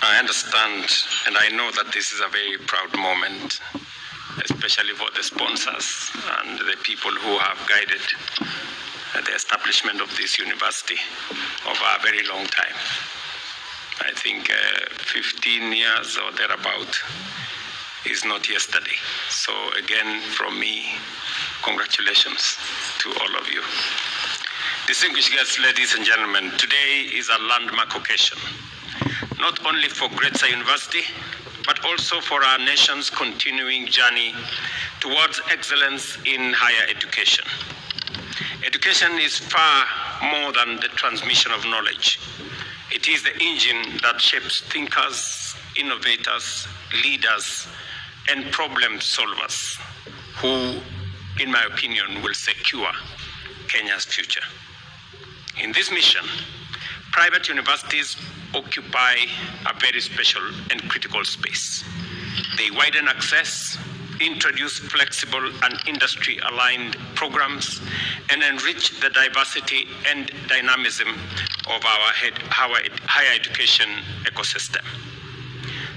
I understand, and I know that this is a very proud moment, especially for the sponsors and the people who have guided the establishment of this university over a very long time. I think 15 years or thereabout is not yesterday. So again, from me, congratulations to all of you. Distinguished guests, ladies and gentlemen, today is a landmark occasion, not only for Gretsa University, but also for our nation's continuing journey towards excellence in higher education. Education is far more than the transmission of knowledge. It is the engine that shapes thinkers, innovators, leaders, and problem solvers who, in my opinion, will secure Kenya's future. In this mission, private universities occupy a very special and critical space. They widen access, introduce flexible and industry-aligned programs, and enrich the diversity and dynamism of our higher education ecosystem.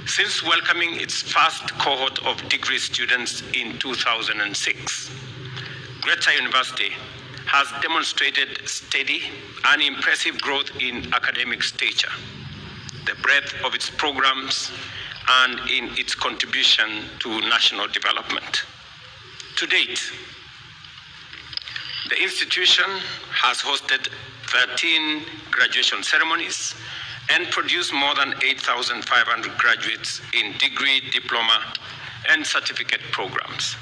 Since welcoming its first cohort of degree students in 2006, Gretsa University has demonstrated steady and impressive growth in academic stature, the breadth of its programs, and in its contribution to national development. To date, the institution has hosted 13 graduation ceremonies and produced more than 8,500 graduates in degree, diploma, and certificate programs.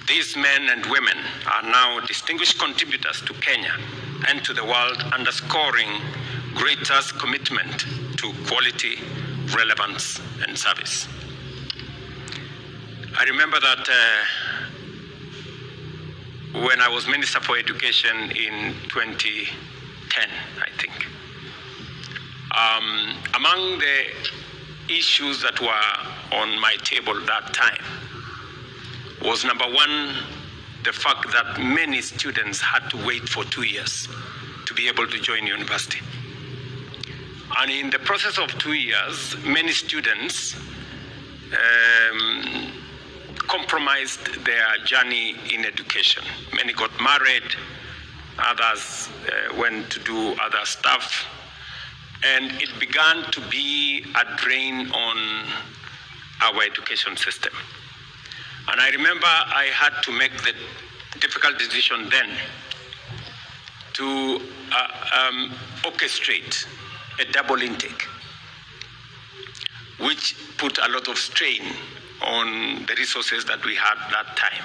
These men and women are now distinguished contributors to Kenya and to the world, underscoring Gretsa's commitment to quality, relevance, and service. I remember that when I was Minister for Education in 2010, I think, among the issues that were on my table that time was, number one, the fact that many students had to wait for 2 years to be able to join university. And in the process of 2 years, many students compromised their journey in education. Many got married, others went to do other stuff, and it began to be a drain on our education system. And I remember I had to make the difficult decision then to orchestrate a double intake, which put a lot of strain on the resources that we had that time.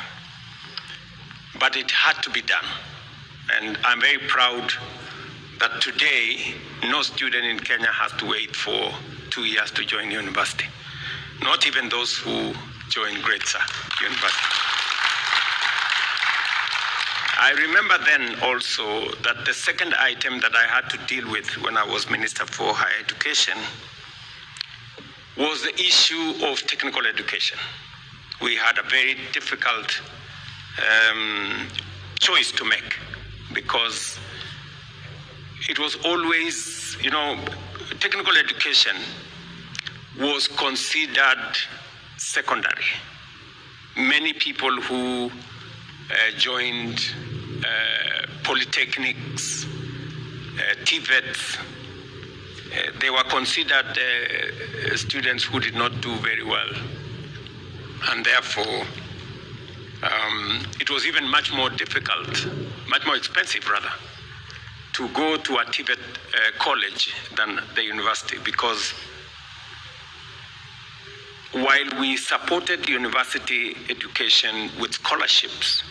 But it had to be done. And I'm very proud that today, no student in Kenya has to wait for 2 years to join university. Not even those who join Gretsa University. I remember then also that the second item that I had to deal with when I was Minister for Higher Education was the issue of technical education. We had a very difficult choice to make, because it was always, technical education was considered secondary. Many people who joined polytechnics, TVETs, they were considered students who did not do very well. And therefore, it was even much more difficult, much more expensive rather, to go to a TVET college than the university, because while we supported university education with scholarships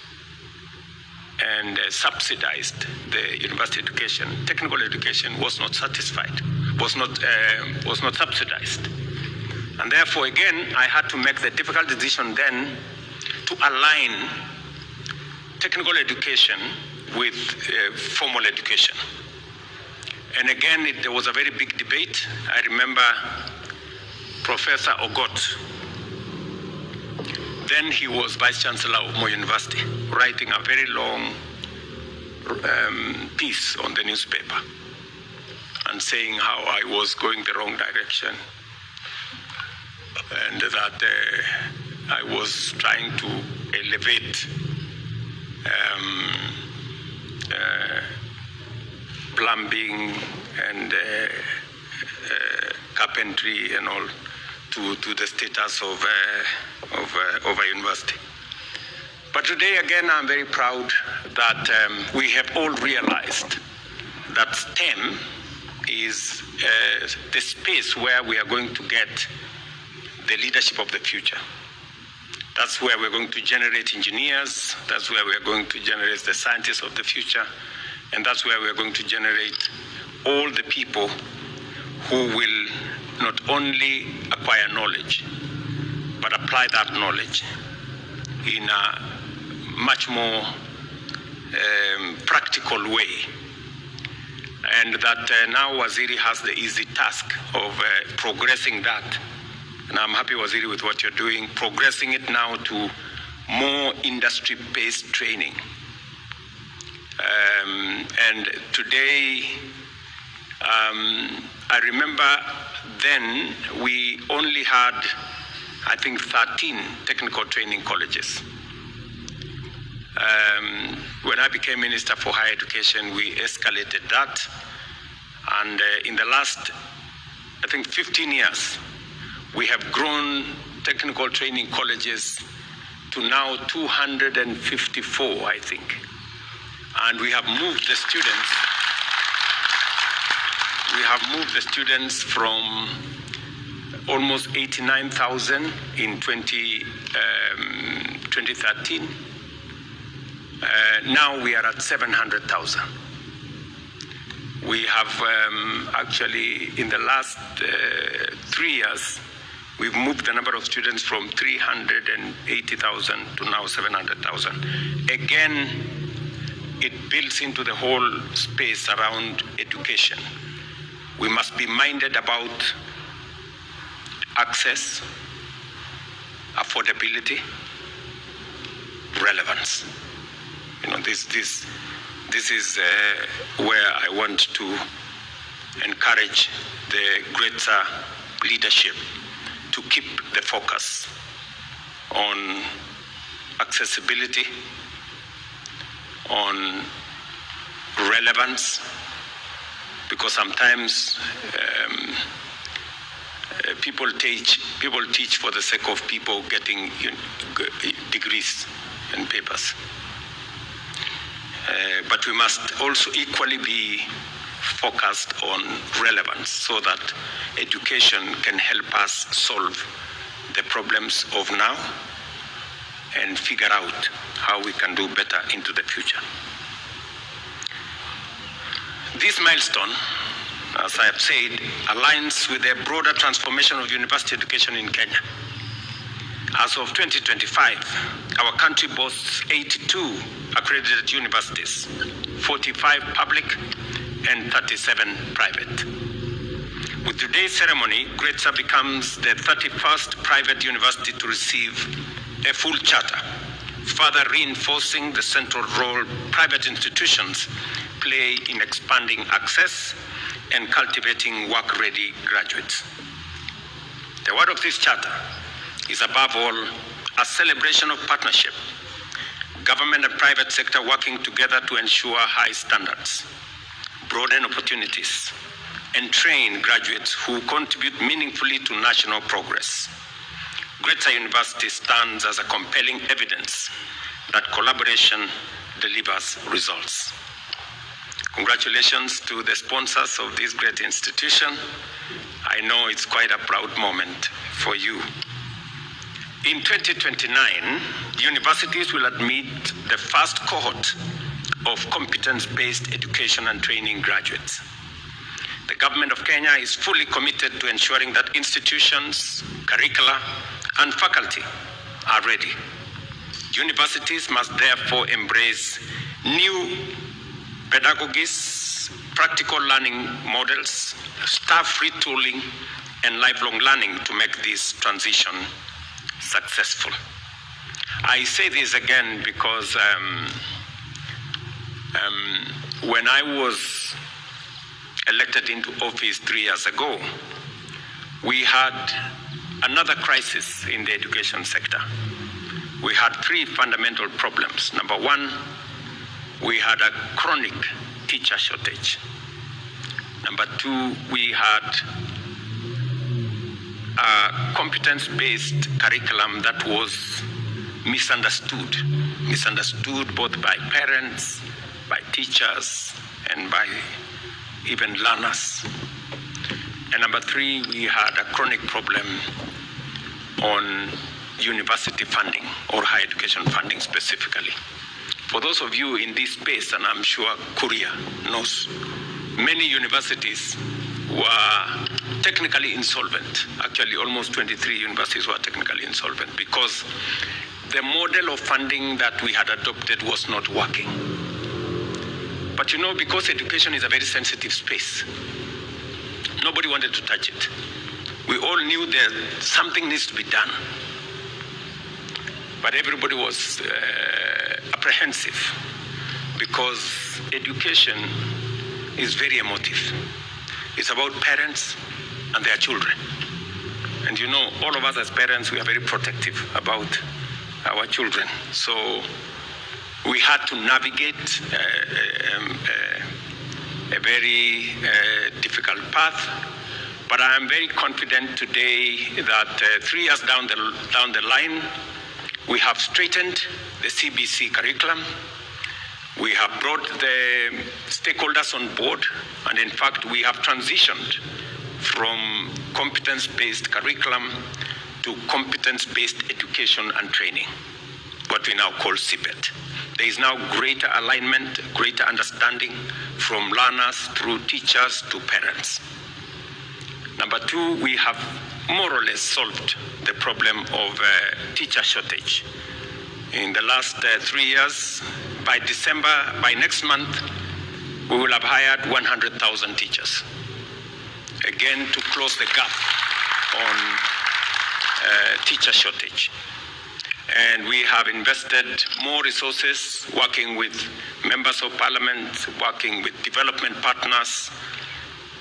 and subsidized the university education, technical education was not satisfied, was not subsidized. And therefore, again, I had to make the difficult decision then to align technical education with formal education. And again, there was a very big debate. I remember Professor Ogot, then he was Vice Chancellor of Moi University, writing a very long piece on the newspaper and saying how I was going the wrong direction and that I was trying to elevate plumbing and carpentry and all to the status of a university. But today, again, I'm very proud that we have all realized that STEM is the space where we are going to get the leadership of the future. That's where we're going to generate engineers, that's where we're going to generate the scientists of the future, and that's where we're going to generate all the people who will not only acquire knowledge, but apply that knowledge in a much more practical way. And that now Waziri has the easy task of progressing that. And I'm happy, Waziri, with what you're doing, progressing it now to more industry-based training. And today, I remember then we only had, I think, 13 technical training colleges. When I became Minister for Higher Education, we escalated that. And in the last, I think, 15 years, we have grown technical training colleges to now 254, I think. And we have moved the students. We have moved the students from almost 89,000 in 2013. Now we are at 700,000. We have actually, in the last 3 years, we've moved the number of students from 380,000 to now 700,000. Again, it builds into the whole space around education. We must be minded about access, affordability, relevance. You know, this is where I want to encourage the Gretsa leadership to keep the focus on accessibility, on relevance, because sometimes people teach for the sake of people getting degrees and papers. But we must also equally be focused on relevance so that education can help us solve the problems of now and figure out how we can do better into the future. This milestone, as I have said, aligns with the broader transformation of university education in Kenya. As of 2025, our country boasts 82 accredited universities, 45 public and 37 private. With today's ceremony, Gretsa becomes the 31st private university to receive a full charter, further reinforcing the central role private institutions play in expanding access and cultivating work-ready graduates. The word of this charter is above all a celebration of partnership, government and private sector working together to ensure high standards, broaden opportunities, and train graduates who contribute meaningfully to national progress. Gretsa University stands as a compelling evidence that collaboration delivers results. Congratulations to the sponsors of this great institution. I know it's quite a proud moment for you. In 2029, universities will admit the first cohort of competence-based education and training graduates. The government of Kenya is fully committed to ensuring that institutions, curricula, and faculty are ready. Universities must therefore embrace new pedagogies, practical learning models, staff retooling, and lifelong learning to make this transition successful. I say this again because when I was elected into office 3 years ago, we had another crisis in the education sector. We had three fundamental problems. Number one, we had a chronic teacher shortage. Number two, we had a competence-based curriculum that was misunderstood both by parents, by teachers, and by even learners. And number three, we had a chronic problem on university funding, or higher education funding specifically. For those of you in this space, and I'm sure Korea knows, many universities were technically insolvent. Actually, almost 23 universities were technically insolvent because the model of funding that we had adopted was not working. But you know, because education is a very sensitive space, nobody wanted to touch it. We all knew that something needs to be done. But everybody was apprehensive because education is very emotive. It's about parents and their children. And you know, all of us as parents, we are very protective about our children. So we had to navigate a very difficult path. But I am very confident today that 3 years down the line, we have straightened the CBC curriculum. We have brought the stakeholders on board, and in fact, we have transitioned from competence-based curriculum to competence-based education and training, what we now call CBET. There is now greater alignment, greater understanding from learners through teachers to parents. Number two, we have more or less solved the problem of teacher shortage. In the last 3 years, by next month, we will have hired 100,000 teachers. Again, to close the gap on teacher shortage. And we have invested more resources, working with members of parliament, working with development partners.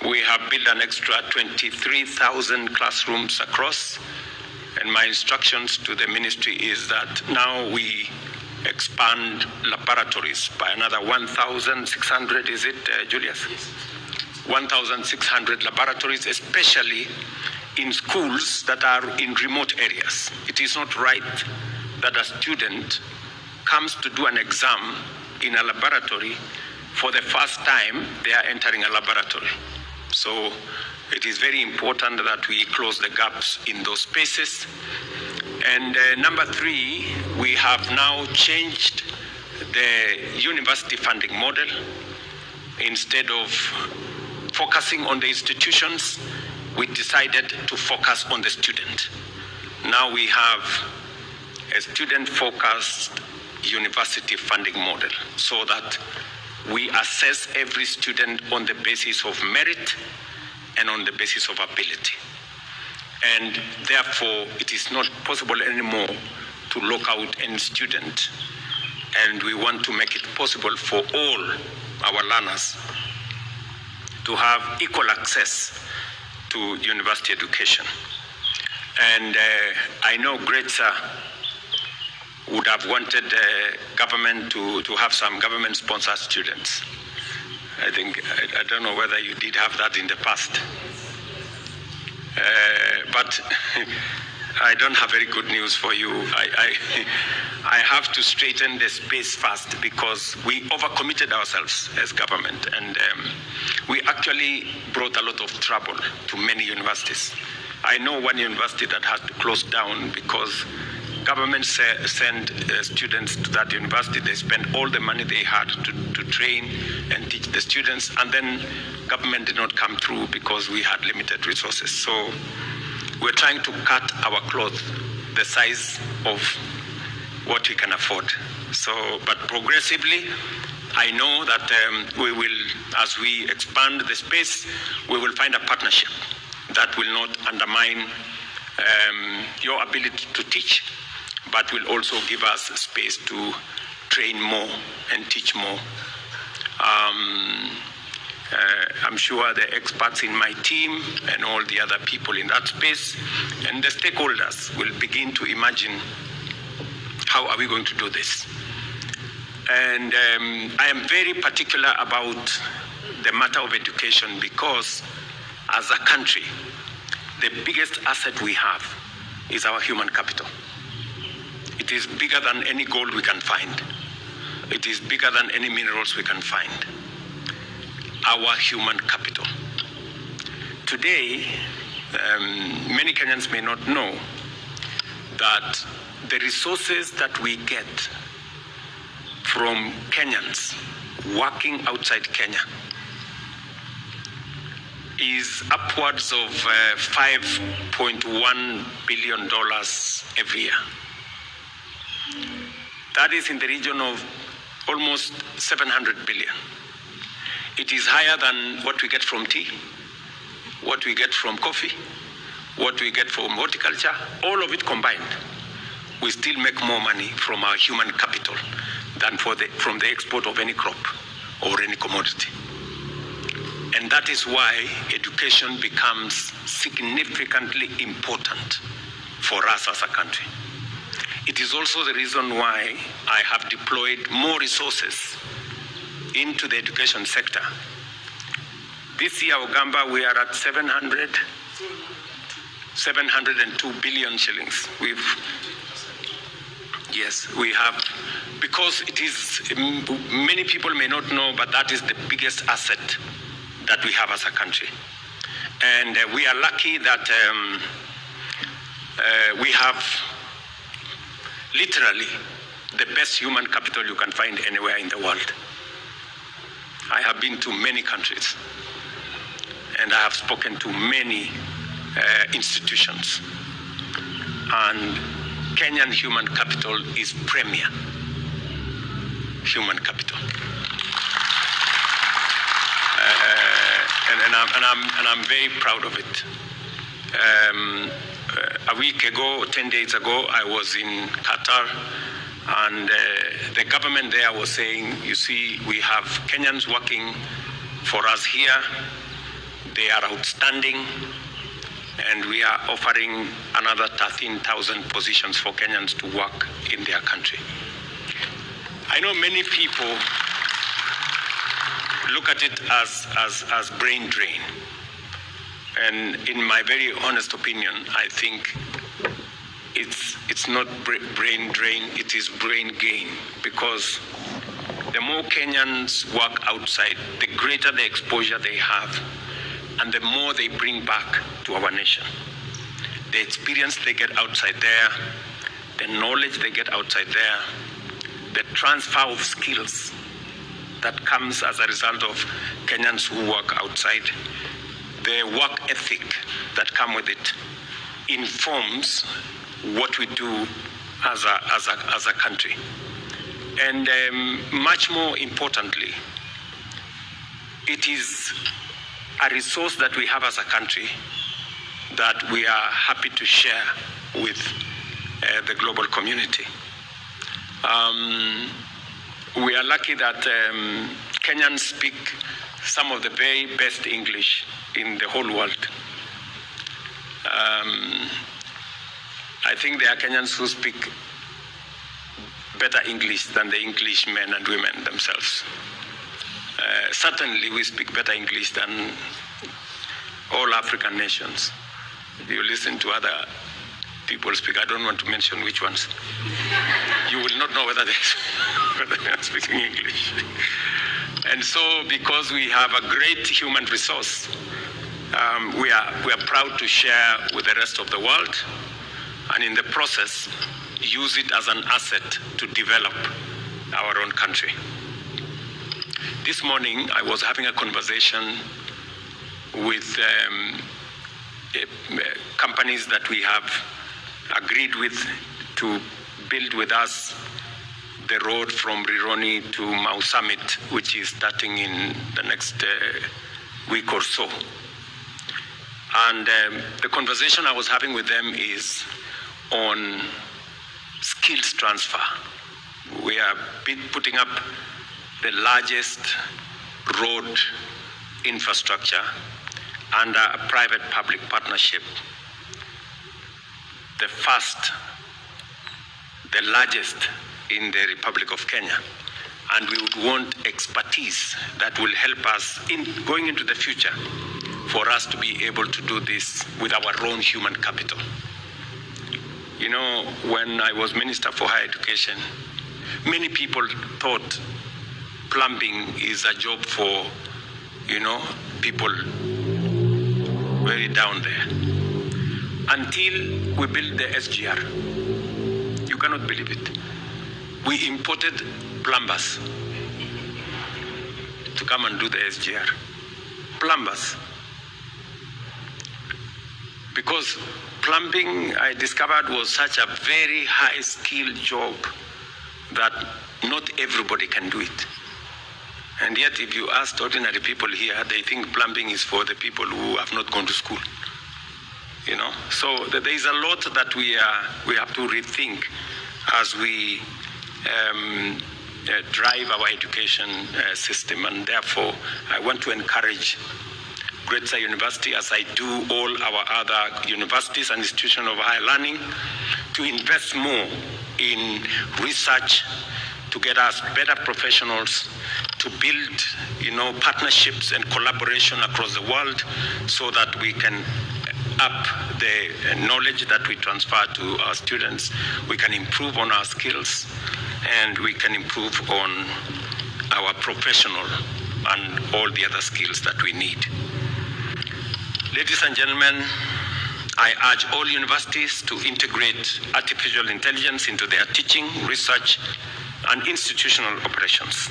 We have built an extra 23,000 classrooms across. And my instructions to the ministry is that now we expand laboratories by another 1,600, is it, Julius? 1,600 laboratories, especially in schools that are in remote areas. It is not right that a student comes to do an exam in a laboratory for the first time they are entering a laboratory. So it is very important that we close the gaps in those spaces. And number three, we have now changed the university funding model. Instead of focusing on the institutions, we decided to focus on the student. Now we have a student-focused university funding model so that we assess every student on the basis of merit and on the basis of ability. And therefore, it is not possible anymore to lock out any student. And we want to make it possible for all our learners to have equal access to university education. And I know Gretsa would have wanted government to have some government-sponsored students. I don't know whether you did have that in the past. But I don't have very good news for you. I have to straighten the space first because we overcommitted ourselves as government, and we actually brought a lot of trouble to many universities. I know one university that had to close down because government sent students to that university. They spent all the money they had to train and teach the students, and then government did not come through because we had limited resources. So we're trying to cut our cloth the size of what we can afford. So, but progressively, I know that we will, as we expand the space, we will find a partnership that will not undermine your ability to teach, but will also give us space to train more and teach more. I'm sure the experts in my team and all the other people in that space and the stakeholders will begin to imagine how are we going to do this. And I am very particular about the matter of education because as a country, the biggest asset we have is our human capital. It is bigger than any gold we can find. It is bigger than any minerals we can find. Our human capital. Today, many Kenyans may not know that the resources that we get from Kenyans working outside Kenya is upwards of $5.1 billion every year. That is in the region of almost 700 billion. It is higher than what we get from tea, what we get from coffee, what we get from horticulture, all of it combined. We still make more money from our human capital than from the export of any crop or any commodity. And that is why education becomes significantly important for us as a country. It is also the reason why I have deployed more resources into the education sector. This year, Uganda, we are at 702 billion shillings. Yes, we have, because it is, many people may not know, but that is the biggest asset that we have as a country. And we are lucky that we have literally the best human capital you can find anywhere in the world. I have been to many countries and I have spoken to many institutions, and Kenyan human capital is premier human capital. And I'm very proud of it. A week ago, 10 days ago, I was in Qatar, and the government there was saying, you see, we have Kenyans working for us here. They are outstanding, and we are offering another 13,000 positions for Kenyans to work in their country. I know many people look at it as brain drain. And in my very honest opinion, I think it's not brain drain, it is brain gain. Because the more Kenyans work outside, the greater the exposure they have, and the more they bring back to our nation. The experience they get outside there, the knowledge they get outside there, the transfer of skills that comes as a result of Kenyans who work outside, the work ethic that comes with it informs what we do as a country. And much more importantly, it is a resource that we have as a country that we are happy to share with the global community. We are lucky that Kenyans speak some of the very best English in the whole world. I think there are Kenyans who speak better English than the English men and women themselves. Certainly we speak better English than all African nations. If you listen to other people speak, I don't want to mention which ones, you will not know whether they are speaking English. And so, because we have a great human resource, we are proud to share with the rest of the world, and in the process, use it as an asset to develop our own country. This morning, I was having a conversation with companies that we have agreed with to build with us the road from Rironi to Mau Summit, which is starting in the next week or so. And the conversation I was having with them is on skills transfer. We are putting up the largest road infrastructure under a private-public partnership, the first, the largest in the Republic of Kenya. And we would want expertise that will help us in going into the future for us to be able to do this with our own human capital. You know, when I was Minister for Higher Education, many people thought plumbing is a job for, you know, people very down there. Until we built the SGR. You cannot believe it. We imported plumbers to come and do the SGR. Plumbers. Because plumbing, I discovered, was such a very high-skilled job that not everybody can do it. And yet, if you ask ordinary people here, they think plumbing is for the people who have not gone to school. You know, so there is a lot that we have to rethink as we drive our education system. And therefore, I want to encourage Gretsa University, as I do all our other universities and institutions of higher learning, to invest more in research, to get us better professionals, to build, you know, partnerships and collaboration across the world so that we can up the knowledge that we transfer to our students. We can improve on our skills, and we can improve on our professional and all the other skills that we need. Ladies and gentlemen, I urge all universities to integrate artificial intelligence into their teaching, research, and institutional operations.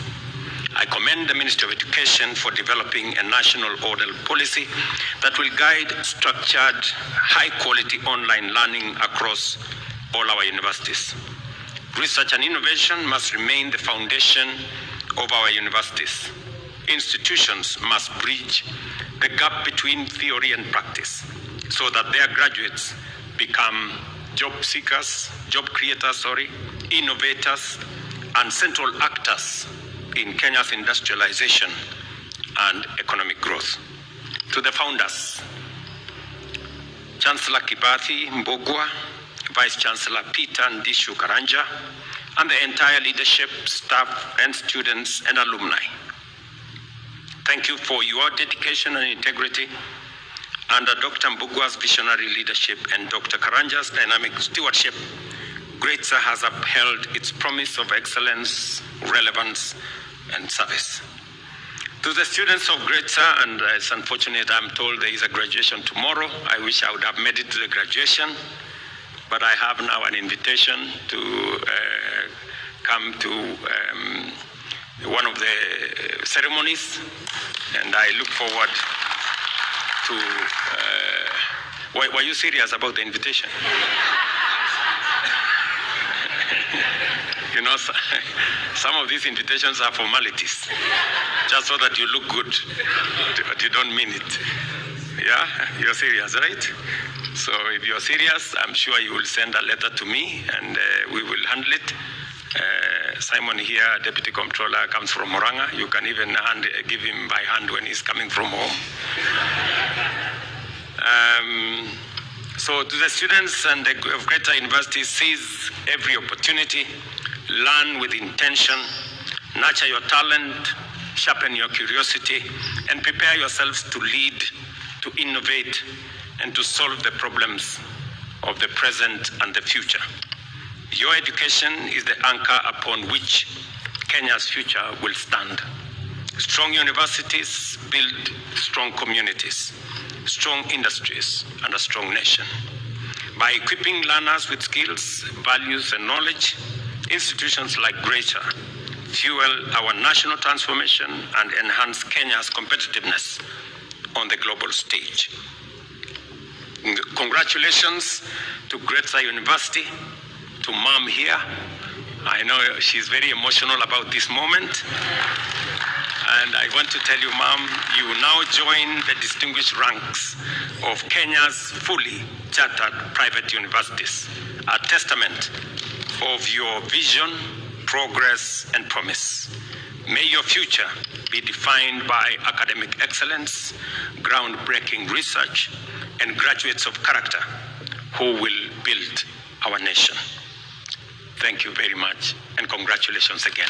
I commend the Ministry of Education for developing a national oral policy that will guide structured, high-quality online learning across all our universities. Research and innovation must remain the foundation of our universities. Institutions must bridge the gap between theory and practice so that their graduates become job creators, innovators, and central actors in Kenya's industrialization and economic growth. To the founders, Chancellor Kibathi Mbogwa, Vice Chancellor Peter Ndishu Karanja, and the entire leadership, staff, and students and alumni. Thank you for your dedication and integrity. Under Dr. Mbogwa's visionary leadership and Dr. Karanja's dynamic stewardship, Gretsa has upheld its promise of excellence, relevance, and service. To the students of Gretsa, and it's unfortunate I'm told there is a graduation tomorrow. I wish I would have made it to the graduation, but I have now an invitation to come to one of the ceremonies, and I look forward to... were you serious about the invitation? You know, some of these invitations are formalities, just so that you look good, but you don't mean it. Yeah, you're serious, right? So if you're serious, I'm sure you will send a letter to me, and we will handle it. Simon here, Deputy Comptroller, comes from Moranga. You can even give him by hand when he's coming from home. So to the students and of Gretsa University, seize every opportunity, learn with intention, nurture your talent, sharpen your curiosity, and prepare yourselves to lead, to innovate, and to solve the problems of the present and the future. Your education is the anchor upon which Kenya's future will stand. Strong universities build strong communities, strong industries, and a strong nation. By equipping learners with skills, values, and knowledge, institutions like Gretsa fuel our national transformation and enhance Kenya's competitiveness on the global stage. Congratulations to Gretsa University, to Mom here. I know she's very emotional about this moment. And I want to tell you, Mom, you now join the distinguished ranks of Kenya's fully chartered private universities, a testament of your vision, progress, and promise. May your future be defined by academic excellence, groundbreaking research, and graduates of character who will build our nation. Thank you very much, and congratulations again.